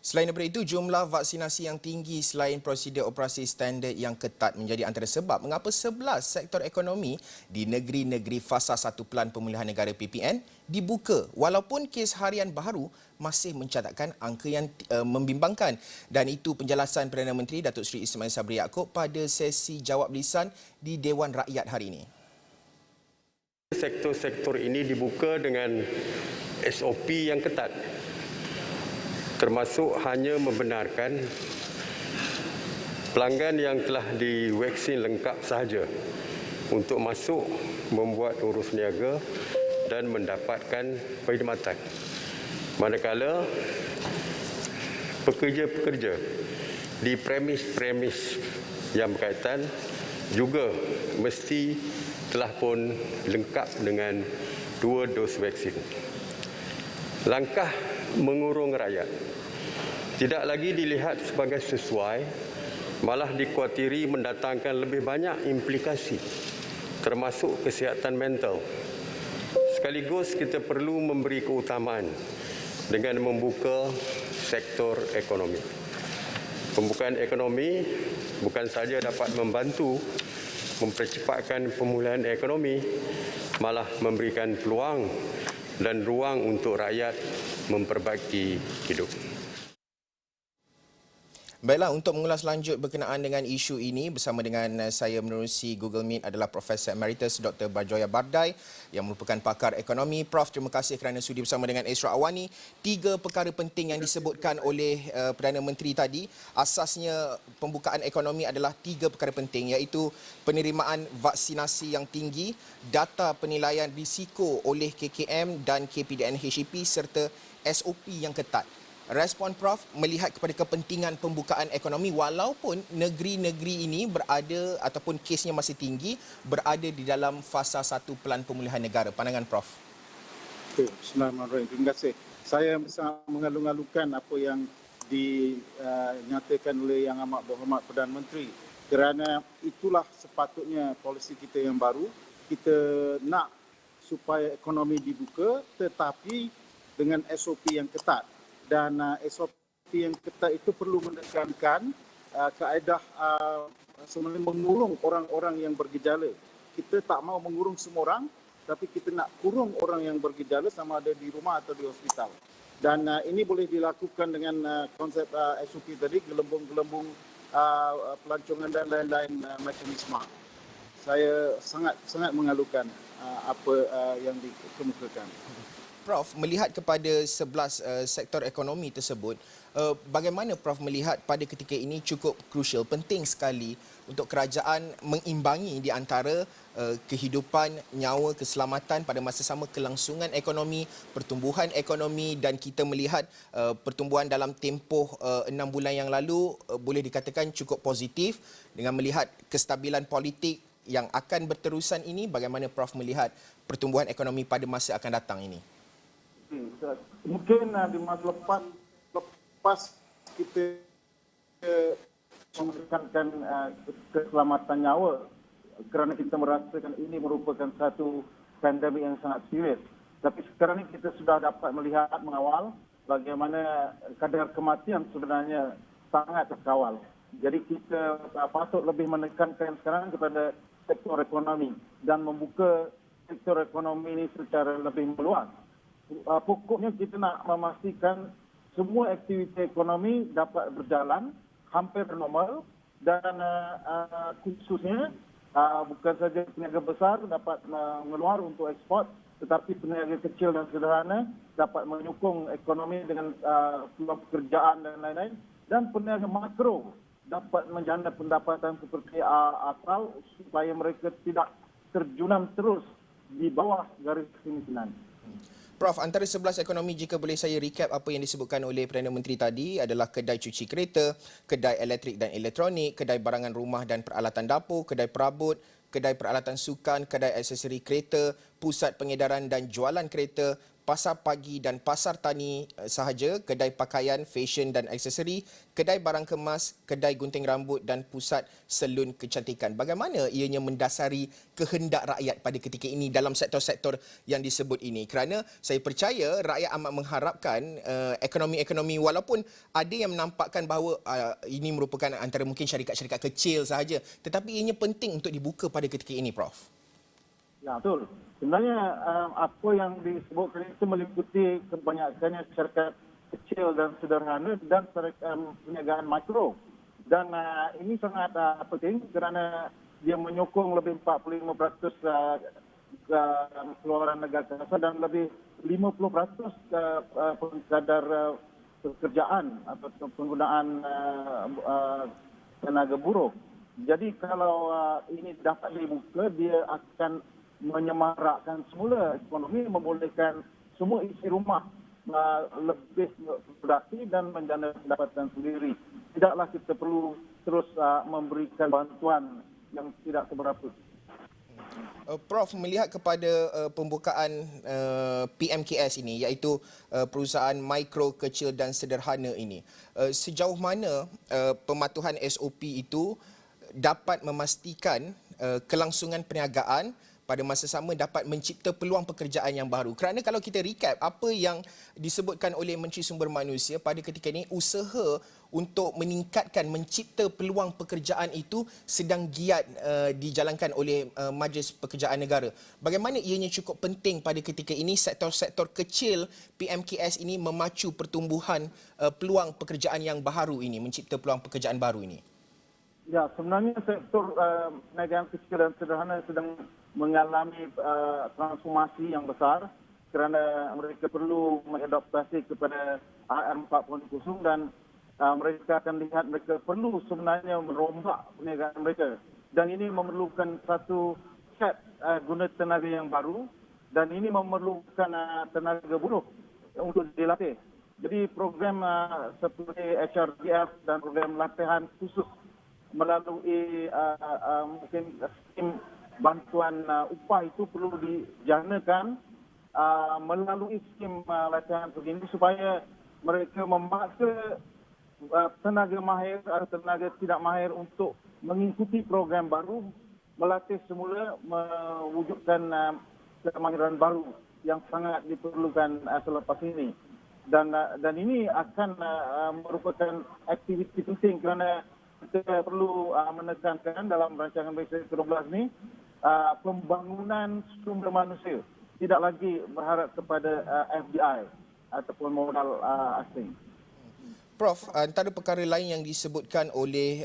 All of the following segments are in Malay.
Selain daripada itu, jumlah vaksinasi yang tinggi selain prosedur operasi standard yang ketat menjadi antara sebab mengapa 11 sektor ekonomi di negeri-negeri fasa 1 Pelan Pemulihan Negara PPN dibuka walaupun kes harian baru masih mencatatkan angka yang membimbangkan. Dan itu penjelasan Perdana Menteri Datuk Seri Ismail Sabri Yaakob pada sesi jawab lisan di Dewan Rakyat hari ini. Sektor-sektor ini dibuka dengan SOP yang ketat, termasuk hanya membenarkan pelanggan yang telah divaksin lengkap sahaja untuk masuk, membuat urus niaga dan mendapatkan perkhidmatan. Manakala pekerja-pekerja di premis-premis yang berkaitan juga mesti telah pun lengkap dengan 2 dos vaksin. Langkah mengurung rakyat tidak lagi dilihat sebagai sesuai, malah dikuatiri mendatangkan lebih banyak implikasi, termasuk kesihatan mental. Sekaligus kita perlu memberi keutamaan dengan membuka sektor ekonomi. Pembukaan ekonomi bukan saja dapat membantu mempercepatkan pemulihan ekonomi, malah memberikan peluang dan ruang untuk rakyat memperbaiki hidup. Baiklah, untuk mengulas lanjut berkenaan dengan isu ini bersama dengan saya menerusi Google Meet adalah Profesor Emeritus Dr. Barjoya Bardai yang merupakan pakar ekonomi. Prof, terima kasih kerana sudi bersama dengan Esra Awani. 3 perkara penting yang disebutkan oleh Perdana Menteri tadi, asasnya pembukaan ekonomi adalah 3 perkara penting, iaitu penerimaan vaksinasi yang tinggi, data penilaian risiko oleh KKM dan KPDN-HEP serta SOP yang ketat. Respon Prof melihat kepada kepentingan pembukaan ekonomi walaupun negeri-negeri ini berada ataupun kesnya masih tinggi, berada di dalam fasa 1 Pelan Pemulihan Negara. Pandangan Prof. Bismillahirrahmanirrahim. Terima kasih. Saya sangat mengalu-alukan apa yang dinyatakan oleh Yang Amat Berhormat Perdana Menteri, kerana itulah sepatutnya polisi kita yang baru. Kita nak supaya ekonomi dibuka tetapi dengan SOP yang ketat. Dan SOP yang ketat itu perlu menekankan kaedah sebenarnya mengurung orang-orang yang bergejala. Kita tak mahu mengurung semua orang, tapi kita nak kurung orang yang bergejala sama ada di rumah atau di hospital. Dan ini boleh dilakukan dengan konsep SOP tadi, gelembung-gelembung pelancongan dan lain-lain mekanisme. Saya sangat mengalukan apa yang dikemukakan. Prof, melihat kepada 11 sektor ekonomi tersebut, bagaimana Prof melihat pada ketika ini cukup krusial, penting sekali untuk kerajaan mengimbangi di antara kehidupan, nyawa, keselamatan, pada masa sama kelangsungan ekonomi, pertumbuhan ekonomi, dan kita melihat pertumbuhan dalam tempoh 6 bulan yang lalu boleh dikatakan cukup positif. Dengan melihat kestabilan politik yang akan berterusan ini, bagaimana Prof melihat pertumbuhan ekonomi pada masa akan datang ini? Mungkin di masa lepas kita menekankan keselamatan nyawa kerana kita merasakan ini merupakan satu pandemik yang sangat serius. Tapi sekarang ini kita sudah dapat melihat mengawal bagaimana kadar kematian sebenarnya sangat terkawal. Jadi kita patut lebih menekankan sekarang kepada sektor ekonomi dan membuka sektor ekonomi ini secara lebih meluas. Pokoknya kita nak memastikan semua aktiviti ekonomi dapat berjalan hampir normal dan khususnya bukan saja peniaga besar dapat mengeluar untuk ekspor, tetapi peniaga kecil dan sederhana dapat menyokong ekonomi dengan peluang pekerjaan dan lain-lain, dan peniaga makro dapat menjana pendapatan seperti asal supaya mereka tidak terjunam terus di bawah garis kemiskinan. Prof, antara 11 ekonomi, jika boleh saya recap apa yang disebutkan oleh Perdana Menteri tadi adalah kedai cuci kereta, kedai elektrik dan elektronik, kedai barangan rumah dan peralatan dapur, kedai perabot, kedai peralatan sukan, kedai aksesori kereta, pusat pengedaran dan jualan kereta, pasar pagi dan pasar tani sahaja, kedai pakaian, fashion dan aksesori, kedai barang kemas, kedai gunting rambut dan pusat salon kecantikan. Bagaimana ianya mendasari kehendak rakyat pada ketika ini dalam sektor-sektor yang disebut ini? Kerana saya percaya rakyat amat mengharapkan ekonomi-ekonomi, walaupun ada yang menampakkan bahawa ini merupakan antara mungkin syarikat-syarikat kecil sahaja, tetapi ianya penting untuk dibuka pada ketika ini, Prof. Ya, betul. Sebenarnya apa yang disebutkan itu meliputi kebanyakannya syarikat kecil dan sederhana dan perniagaan mikro. Dan ini sangat penting kerana dia menyokong lebih 45% keluaran negara kasar dan lebih 50% kadar pekerjaan atau penggunaan tenaga buruh. Jadi kalau ini dapat dibuka, dia akan menyemarakkan semula ekonomi, membolehkan semua isi rumah lebih produktif dan menjana pendapatan sendiri. Tidaklah kita perlu terus memberikan bantuan yang tidak seberapa. Prof, melihat kepada pembukaan PMKS ini, iaitu perusahaan mikro, kecil dan sederhana ini, sejauh mana pematuhan SOP itu dapat memastikan kelangsungan perniagaan pada masa sama dapat mencipta peluang pekerjaan yang baru. Kerana kalau kita recap apa yang disebutkan oleh Menteri Sumber Manusia pada ketika ini, usaha untuk meningkatkan, mencipta peluang pekerjaan itu sedang giat dijalankan oleh Majlis Pekerjaan Negara. Bagaimana ianya cukup penting pada ketika ini sektor-sektor kecil PMKS ini memacu pertumbuhan peluang pekerjaan yang baru ini, mencipta peluang pekerjaan baru ini? Ya, sebenarnya sektor perniagaan kecil dan sederhana sedang mengalami transformasi yang besar kerana mereka perlu mengadaptasi kepada AR 4.0 dan mereka akan lihat mereka perlu sebenarnya merombak perniagaan mereka. Dan ini memerlukan satu set guna tenaga yang baru dan ini memerlukan tenaga buruh untuk dilatih. Jadi program seperti HRDF dan program latihan khusus melalui mungkin skim bantuan upah itu perlu dijanakan melalui skim latihan begini supaya mereka memaksa tenaga mahir atau tenaga tidak mahir untuk mengikuti program baru, melatih semula, mewujudkan kemahiran baru yang sangat diperlukan selepas ini. Dan ini akan merupakan aktiviti penting kerana kita perlu menekankan dalam rancangan Malaysia ke-12 ini pembangunan sumber manusia. Tidak lagi berharap kepada FDI ataupun modal asing. Prof, antara perkara lain yang disebutkan oleh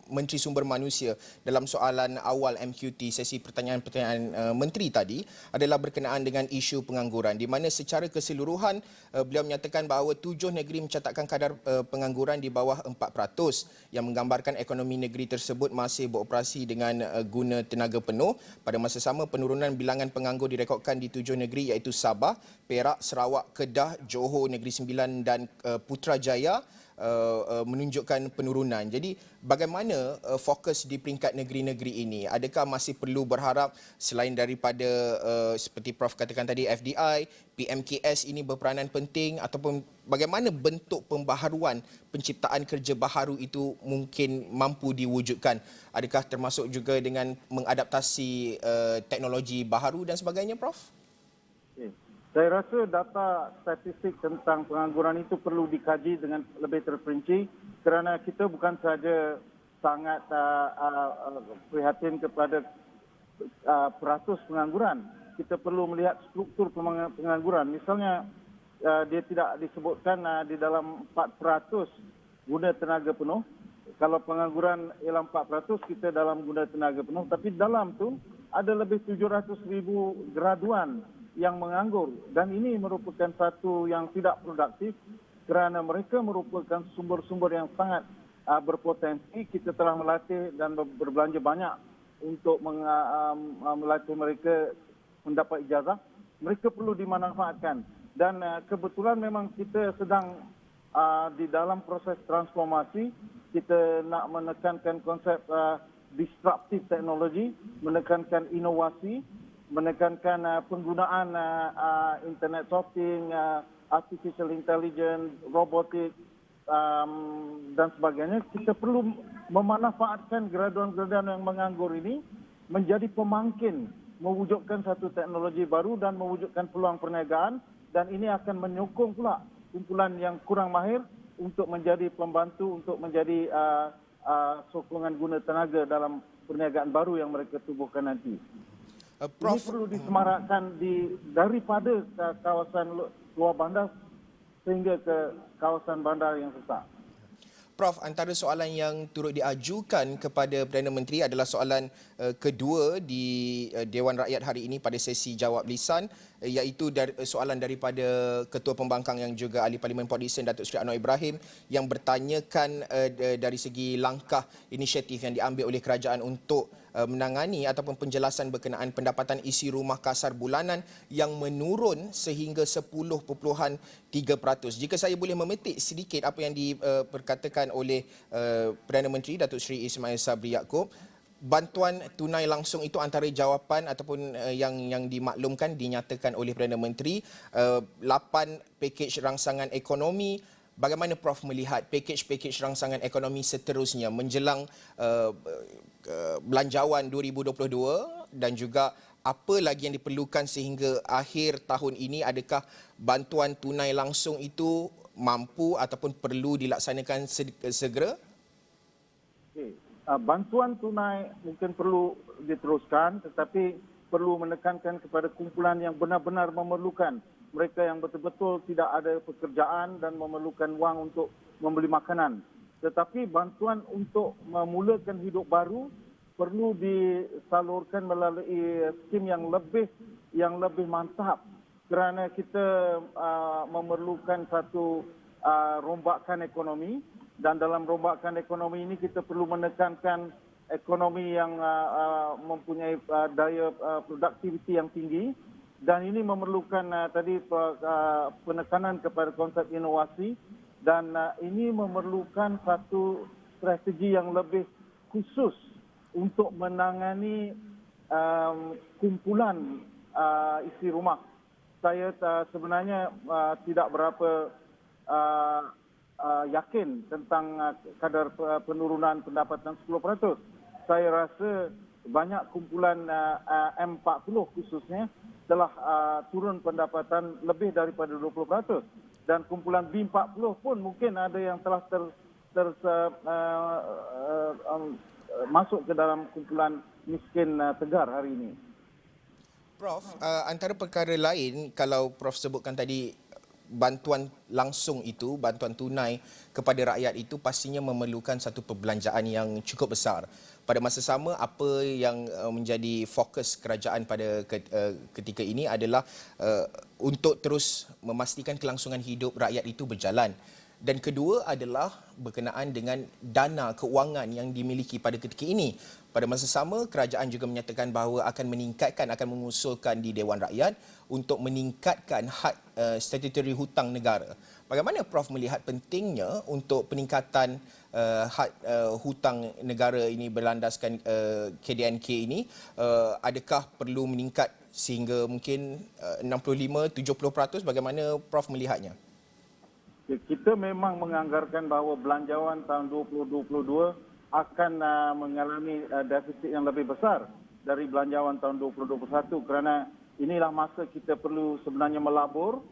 Menteri Sumber Manusia dalam soalan awal MQT sesi pertanyaan-pertanyaan Menteri tadi adalah berkenaan dengan isu pengangguran, di mana secara keseluruhan beliau menyatakan bahawa 7 negeri mencatatkan kadar pengangguran di bawah 4%, yang menggambarkan ekonomi negeri tersebut masih beroperasi dengan guna tenaga penuh. Pada masa sama, penurunan bilangan penganggur direkodkan di 7 negeri iaitu Sabah, Perak, Sarawak, Kedah, Johor, Negeri Sembilan dan Putrajaya menunjukkan penurunan. Jadi bagaimana fokus di peringkat negeri-negeri ini? Adakah masih perlu berharap selain daripada seperti Prof katakan tadi FDI, PMKS ini berperanan penting, ataupun bagaimana bentuk pembaharuan penciptaan kerja baharu itu mungkin mampu diwujudkan? Adakah termasuk juga dengan mengadaptasi teknologi baharu dan sebagainya, Prof? Saya rasa data statistik tentang pengangguran itu perlu dikaji dengan lebih terperinci kerana kita bukan sahaja sangat prihatin kepada peratus pengangguran. Kita perlu melihat struktur pengangguran. Misalnya dia tidak disebutkan di dalam 4% guna tenaga penuh. Kalau pengangguran ialah 4%, kita dalam guna tenaga penuh. Tapi dalam tu ada lebih 700,000 graduan yang menganggur dan ini merupakan satu yang tidak produktif kerana mereka merupakan sumber-sumber yang sangat berpotensi. Kita telah melatih dan berbelanja banyak untuk melatih mereka mendapat ijazah. Mereka perlu dimanfaatkan dan kebetulan memang kita sedang di dalam proses transformasi. Kita nak menekankan konsep disruptive teknologi, menekankan inovasi menekankan penggunaan internet shopping, artificial intelligence, robotik, dan sebagainya. Kita perlu memanfaatkan graduan-graduan yang menganggur ini menjadi pemangkin, mewujudkan satu teknologi baru dan mewujudkan peluang perniagaan, dan ini akan menyokong pula kumpulan yang kurang mahir untuk menjadi pembantu, untuk menjadi sokongan guna tenaga dalam perniagaan baru yang mereka tubuhkan nanti. Ini perlu disemarakkan daripada kawasan luar bandar sehingga ke kawasan bandar yang sesak. Prof, antara soalan yang turut diajukan kepada Perdana Menteri adalah soalan kedua di Dewan Rakyat hari ini pada sesi jawab lisan, iaitu soalan daripada Ketua Pembangkang yang juga Ahli Parlimen Port Dickson, Datuk Seri Anwar Ibrahim, yang bertanyakan dari segi langkah inisiatif yang diambil oleh kerajaan untuk menangani ataupun penjelasan berkenaan pendapatan isi rumah kasar bulanan yang menurun sehingga 10.3%. Jika saya boleh memetik sedikit apa yang diperkatakan oleh Perdana Menteri Datuk Seri Ismail Sabri Yaakob, bantuan tunai langsung itu antara jawapan ataupun yang dimaklumkan, dinyatakan oleh Perdana Menteri, 8 pakej rangsangan ekonomi. Bagaimana Prof melihat pakej-pakej rangsangan ekonomi seterusnya menjelang belanjawan 2022 dan juga apa lagi yang diperlukan sehingga akhir tahun ini? Adakah bantuan tunai langsung itu mampu ataupun perlu dilaksanakan segera? Okay. Bantuan tunai mungkin perlu diteruskan, tetapi perlu menekankan kepada kumpulan yang benar-benar memerlukan. Mereka yang betul-betul tidak ada pekerjaan dan memerlukan wang untuk membeli makanan. Tetapi bantuan untuk memulakan hidup baru perlu disalurkan melalui skim yang lebih mantap, kerana kita memerlukan satu rombakan ekonomi, dan dalam rombakan ekonomi ini kita perlu menekankan ekonomi yang mempunyai daya produktiviti yang tinggi, dan ini memerlukan tadi penekanan kepada konsep inovasi, dan ini memerlukan satu strategi yang lebih khusus untuk menangani kumpulan isi rumah. Saya sebenarnya tidak berapa yakin tentang kadar penurunan pendapatan 10%. Saya rasa banyak kumpulan M40 khususnya telah turun pendapatan lebih daripada 20%. Dan kumpulan B40 pun mungkin ada yang telah masuk ke dalam kumpulan miskin tegar hari ini. Prof, antara perkara lain, kalau Prof sebutkan tadi, bantuan langsung itu, bantuan tunai kepada rakyat itu pastinya memerlukan satu perbelanjaan yang cukup besar. Pada masa sama, apa yang menjadi fokus kerajaan pada ketika ini adalah untuk terus memastikan kelangsungan hidup rakyat itu berjalan. Dan kedua adalah berkenaan dengan dana keuangan yang dimiliki pada ketika ini. Pada masa sama, kerajaan juga menyatakan bahawa akan mengusulkan di Dewan Rakyat untuk meningkatkan had statutory hutang negara. Bagaimana Prof melihat pentingnya untuk peningkatan had hutang negara ini berlandaskan KDNK ini? Adakah perlu meningkat sehingga mungkin 65-70%? Bagaimana Prof melihatnya? Kita memang menganggarkan bahawa belanjawan tahun 2022 akan mengalami defisit yang lebih besar dari belanjawan tahun 2021, kerana inilah masa kita perlu sebenarnya melabur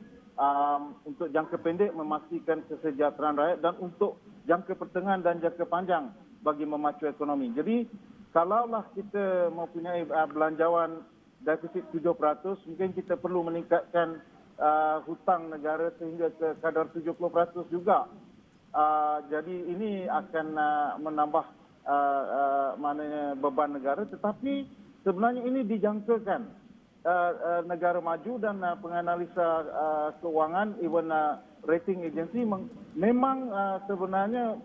untuk jangka pendek memastikan kesejahteraan rakyat dan untuk jangka pertengahan dan jangka panjang bagi memacu ekonomi. Jadi kalaulah kita mempunyai belanjawan defisit 7%, mungkin kita perlu meningkatkan hutang negara sehingga ke kadar 70% juga. Jadi ini akan menambah maknanya beban negara, tetapi sebenarnya ini dijangkakan negara maju dan penganalisa keuangan, even rating agency memang sebenarnya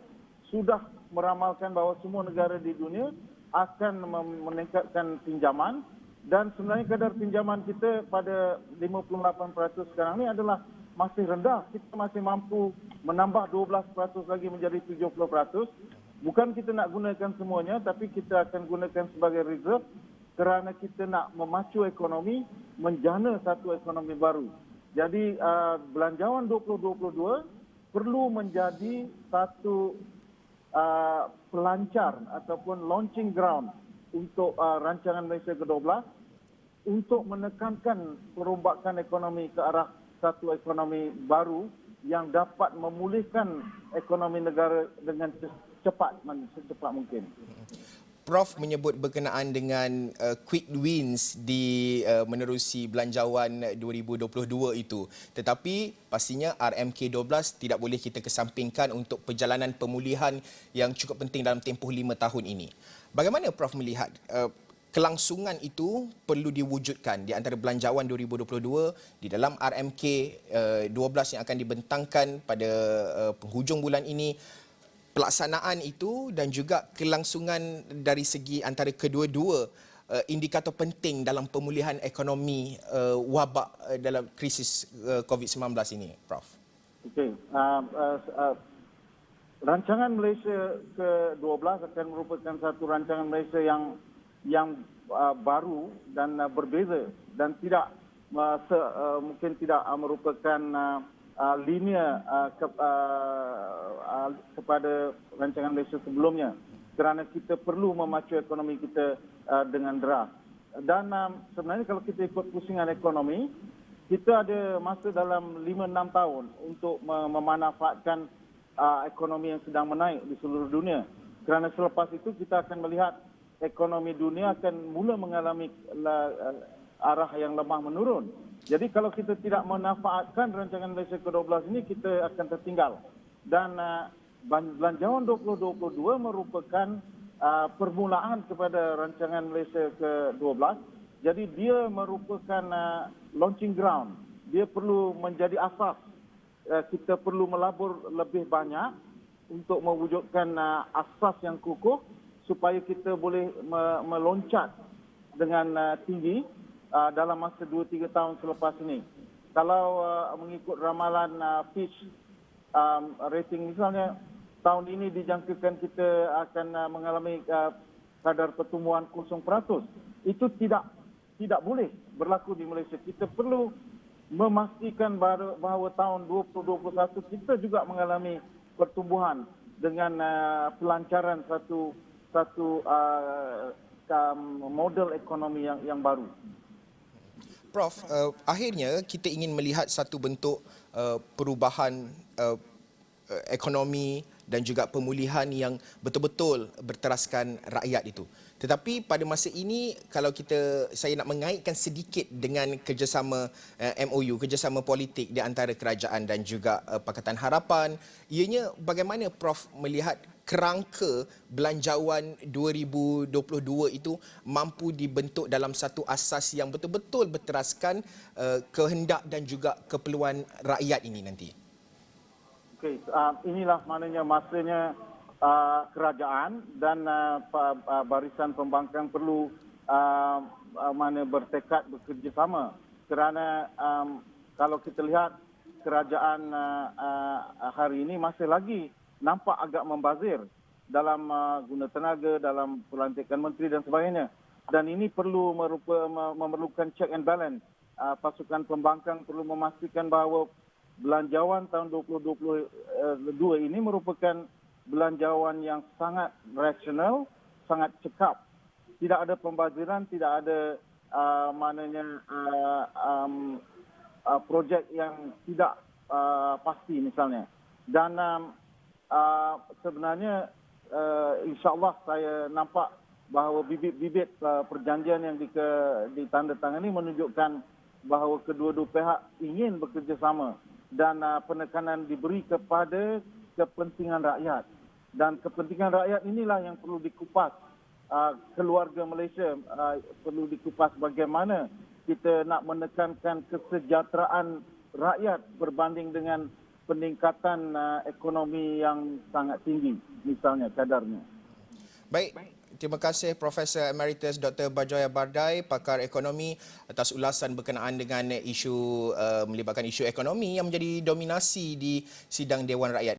sudah meramalkan bahawa semua negara di dunia akan meningkatkan pinjaman. Dan sebenarnya kadar pinjaman kita pada 58% sekarang ini adalah masih rendah. Kita masih mampu menambah 12% lagi menjadi 70%. Bukan kita nak gunakan semuanya, tapi kita akan gunakan sebagai reserve kerana kita nak memacu ekonomi, menjana satu ekonomi baru. Jadi belanjawan 2022 perlu menjadi satu pelancar ataupun launching ground untuk rancangan Malaysia ke-12 untuk menekankan perombakan ekonomi ke arah satu ekonomi baru yang dapat memulihkan ekonomi negara dengan secepat mungkin. Prof menyebut berkenaan dengan quick wins di menerusi belanjawan 2022 itu. Tetapi pastinya RMK12 tidak boleh kita kesampingkan untuk perjalanan pemulihan yang cukup penting dalam tempoh 5 tahun ini. Bagaimana Prof melihat kelangsungan itu perlu diwujudkan di antara belanjawan 2022 di dalam RMK 12 yang akan dibentangkan pada penghujung bulan ini, pelaksanaan itu dan juga kelangsungan dari segi antara kedua-dua indikator penting dalam pemulihan ekonomi wabak dalam krisis COVID-19 ini, Prof. Okey. Rancangan Malaysia ke-12 akan merupakan satu rancangan Malaysia yang baru dan berbeza dan tidak mungkin tidak merupakan linear kepada rancangan Malaysia sebelumnya kerana kita perlu memacu ekonomi kita dengan deras. Dan sebenarnya kalau kita ikut pusingan ekonomi, kita ada masa dalam 5-6 tahun untuk memanfaatkan ekonomi yang sedang menaik di seluruh dunia. Kerana selepas itu kita akan melihat ekonomi dunia akan mula mengalami arah yang lemah menurun. Jadi kalau kita tidak memanfaatkan rancangan Malaysia ke-12 ini, kita akan tertinggal. Dan belanjawan 2022 merupakan permulaan kepada rancangan Malaysia ke-12. Jadi dia merupakan launching ground. Dia perlu menjadi asas. Kita perlu melabur lebih banyak untuk mewujudkan asas yang kukuh supaya kita boleh meloncat dengan tinggi dalam masa 2-3 tahun selepas ini. Kalau mengikut ramalan Fitch rating misalnya, tahun ini dijangkakan kita akan mengalami kadar pertumbuhan 0%. Itu tidak boleh berlaku di Malaysia. Kita perlu memastikan bahawa tahun 2021 kita juga mengalami pertumbuhan dengan pelancaran satu model ekonomi yang baru. Prof, akhirnya kita ingin melihat satu bentuk perubahan ekonomi dan juga pemulihan yang betul-betul berteraskan rakyat itu. Tetapi pada masa ini, kalau saya nak mengaitkan sedikit dengan kerjasama MOU, kerjasama politik di antara kerajaan dan juga Pakatan Harapan, ianya bagaimana Prof melihat kerangka belanjawan 2022 itu mampu dibentuk dalam satu asas yang betul-betul berteraskan kehendak dan juga keperluan rakyat ini nanti? Okey, inilah maknanya masanya kerajaan dan barisan pembangkang perlu bertekad bekerjasama kerana kalau kita lihat kerajaan hari ini masih lagi nampak agak membazir dalam guna tenaga, dalam pelantikan menteri dan sebagainya. Dan ini perlu memerlukan check and balance. Pasukan pembangkang perlu memastikan bahawa belanjawan tahun 2022 ini merupakan belanjawan yang sangat rasional, sangat cekap. Tidak ada pembaziran, tidak ada projek yang tidak pasti misalnya. Dan sebenarnya insya-Allah saya nampak bahawa bibit-bibit perjanjian yang ditandatangani menunjukkan bahawa kedua-dua pihak ingin bekerjasama dan penekanan diberi kepada kepentingan rakyat. Dan kepentingan rakyat inilah yang perlu dikupas. Keluarga Malaysia perlu dikupas bagaimana kita nak menekankan kesejahteraan rakyat berbanding dengan peningkatan ekonomi yang sangat tinggi, misalnya kadarnya. Baik, terima kasih Profesor Emeritus Dr. Barjoya Bardai, pakar ekonomi, atas ulasan berkenaan dengan isu melibatkan isu ekonomi yang menjadi dominasi di sidang Dewan Rakyat.